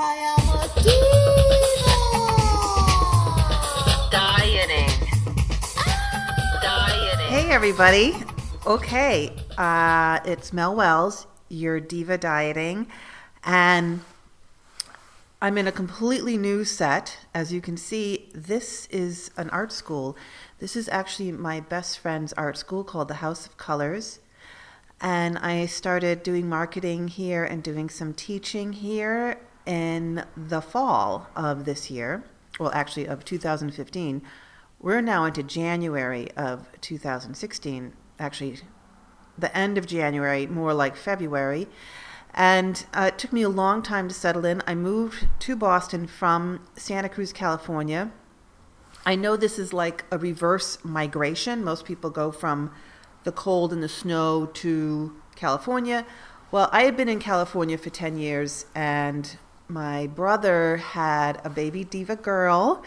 I am a diva. Dieting. Dieting. Hey, everybody. Okay, it's Mel Wells, your diva dieting, and I'm in a completely new set. As you can see, this is an art school. This is actually my best friend's art school called the House of Colors. And I started doing marketing here and doing some teaching here in the fall of this year. Well, actually, of 2015. We're now into January of 2016. Actually, the end of January, more like February. And it took me a long time to settle in. I moved to Boston from Santa Cruz, California. I know this is like a reverse migration. Most people go from the cold and the snow to California. Well, I had been in California for 10 years, and my brother had a baby diva girl,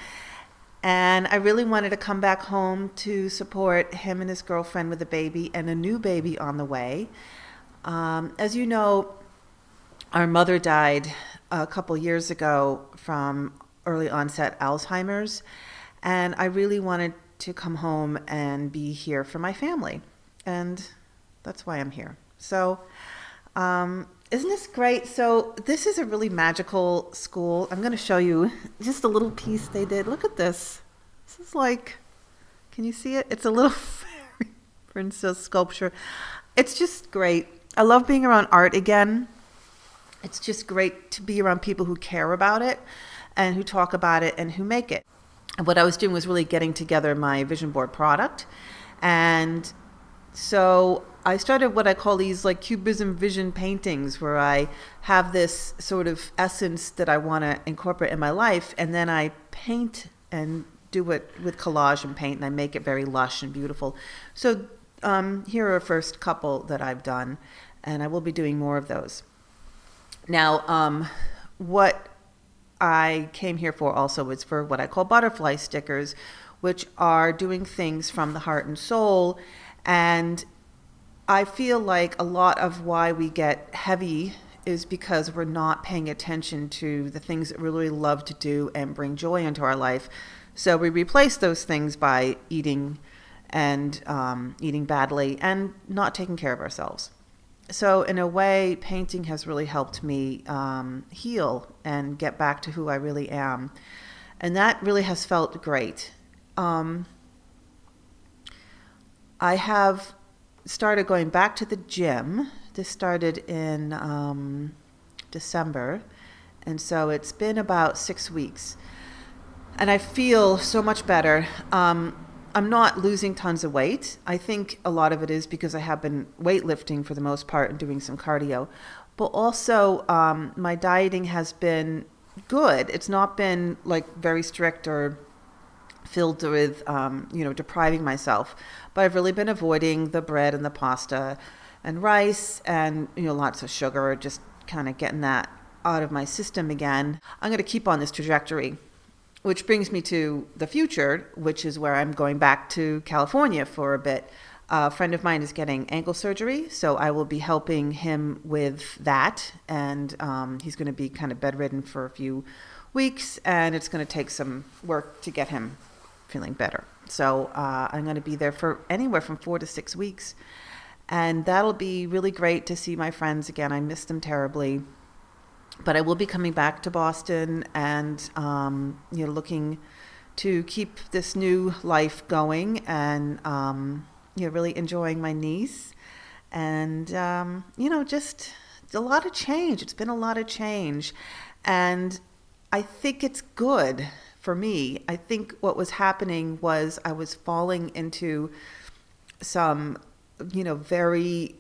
and I really wanted to come back home to support him and his girlfriend with a baby and a new baby on the way. As you know, our mother died a couple years ago from early onset Alzheimer's, and I really wanted to come home and be here for my family, and that's why I'm here. So, isn't this great? So this is a really magical school. I'm going to show you just a little piece they did. Look at this. This is like, can you see it? It's a little fairy princess sculpture. It's just great. I love being around art again. It's just great to be around people who care about it and who talk about it and who make it. And what I was doing was really getting together my vision board product. And so I started what I call these like cubism vision paintings, where I have this sort of essence that I want to incorporate in my life, and then I paint and do it with collage and paint, and I make it very lush and beautiful. So here are a first couple that I've done, and I will be doing more of those. Now, what I came here for also is for what I call butterfly stickers, which are doing things from the heart and soul. And I feel like a lot of why we get heavy is because we're not paying attention to the things that we really love to do and bring joy into our life. So we replace those things by eating and eating badly and not taking care of ourselves. So in a way, painting has really helped me heal and get back to who I really am. And that really has felt great. I have started going back to the gym. This started in December. And so it's been about 6 weeks. And I feel so much better. I'm not losing tons of weight. I think a lot of it is because I have been weightlifting for the most part and doing some cardio. But also, my dieting has been good. It's not been like very strict or filled with, depriving myself. But I've really been avoiding the bread and the pasta and rice and, lots of sugar, just kind of getting that out of my system again. I'm going to keep on this trajectory. Which brings me to the future, which is where I'm going back to California for a bit. A friend of mine is getting ankle surgery, so I will be helping him with that. And he's going to be kind of bedridden for a few weeks, and it's going to take some work to get him feeling better. So I'm going to be there for anywhere from 4 to 6 weeks. And that'll be really great to see my friends again. I miss them terribly. But I will be coming back to Boston and, looking to keep this new life going and, really enjoying my niece. And, just a lot of change. It's been a lot of change. And I think it's good for me. I think what was happening was I was falling into some, very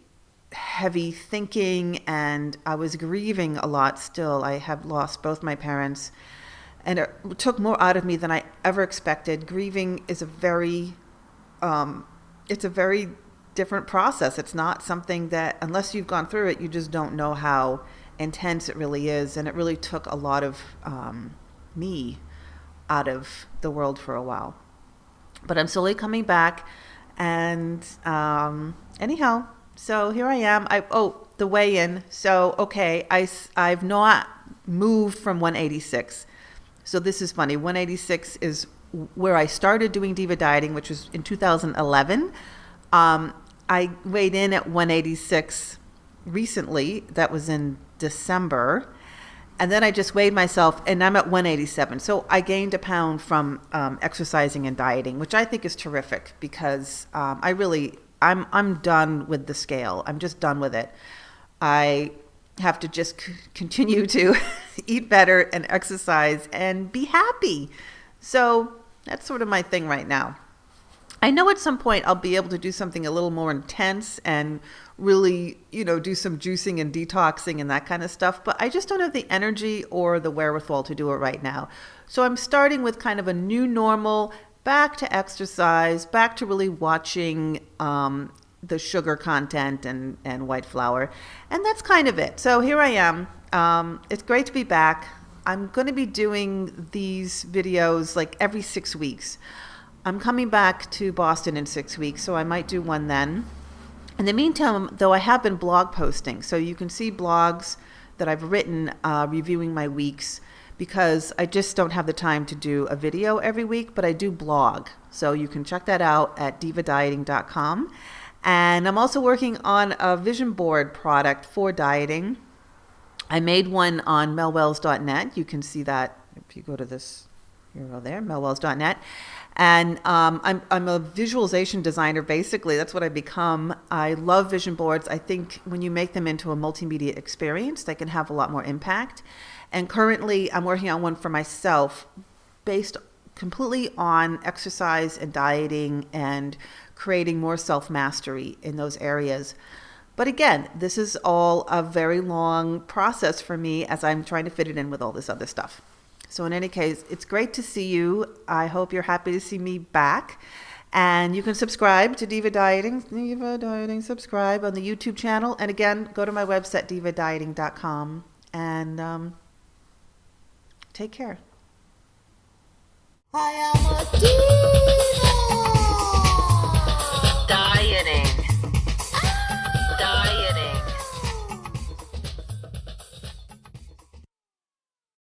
heavy thinking, and I was grieving a lot still. I have lost both my parents, and it took more out of me than I ever expected. Grieving is it's a very different process. It's not something that, unless you've gone through it, you just don't know how intense it really is. And it really took a lot of me out of the world for a while. But I'm slowly coming back, and so here I am. The weigh-in. So, okay, I've not moved from 186. So this is funny. 186 is where I started doing diva dieting, which was in 2011. I weighed in at 186 recently. That was in December. And then I just weighed myself, and I'm at 187. So I gained a pound from exercising and dieting, which I think is terrific because I'm done with the scale. I'm just done with it. I have to just continue to eat better and exercise and be happy. So that's sort of my thing right now. I know at some point I'll be able to do something a little more intense and really, do some juicing and detoxing and that kind of stuff, but I just don't have the energy or the wherewithal to do it right now. So I'm starting with kind of a new normal, back to exercise, back to really watching the sugar content and white flour. And that's kind of it. So here I am. It's great to be back. I'm going to be doing these videos like every 6 weeks. I'm coming back to Boston in 6 weeks, so I might do one then. In the meantime, though, I have been blog posting. So you can see blogs that I've written reviewing my weeks because I just don't have the time to do a video every week, but I do blog. So you can check that out at divadieting.com. And I'm also working on a vision board product for dieting. I made one on melwells.net. You can see that if you go to this URL there, melwells.net. And I'm a visualization designer, basically. That's what I become. I love vision boards. I think when you make them into a multimedia experience, they can have a lot more impact. And currently, I'm working on one for myself based completely on exercise and dieting and creating more self-mastery in those areas. But again, this is all a very long process for me as I'm trying to fit it in with all this other stuff. So in any case, it's great to see you. I hope you're happy to see me back. And you can subscribe to Diva Dieting, subscribe on the YouTube channel. And again, go to my website, divadieting.com, and take care. I am a diva.